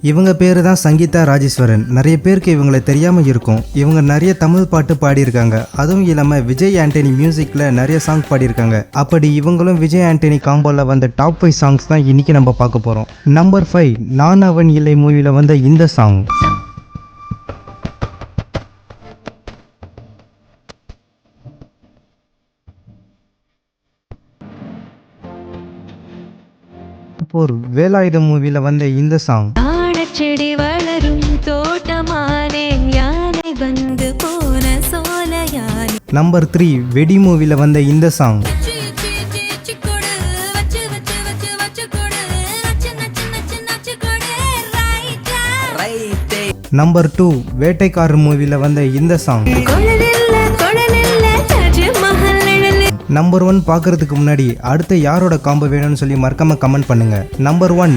இவங்க பேரு தான் சங்கீதா ராஜேஸ்வரன். நிறைய பேருக்கு இவங்களை தெரியாம இருக்கும். இவங்க நிறைய தமிழ் பாட்டு பாடியிருக்காங்க. அதுவும் இல்லாம விஜய் ஆண்டனி மியூசிக்ல நிறைய சாங் பாடியிருக்காங்க. அப்படி இவங்களும் விஜய் ஆண்டனி காம்போல வந்த டாப் 5 சாங்ஸ் தான் இன்னைக்கு நம்ம பார்க்க போறோம். நம்பர் 5 நான் அவன் இல்லை மூவில வந்த இந்த சாங். வேலாயுதம் மூவில வந்த இந்த சாங். செடி வளரும் தோட்டமானே யானை வந்து போன சோலையானே. நம்பர் 3 வெடி மூவில வந்த இந்த சாங். நம்பர் 2 வேட்டைக்காரர் மூவில வந்த இந்த சாங். நம்பர் 1 பார்க்கறதுக்கு முன்னாடி அடுத்த யாரோட காம்போ வேணும்னு சொல்லி மறக்காம கமெண்ட் பண்ணுங்க. நம்பர் 1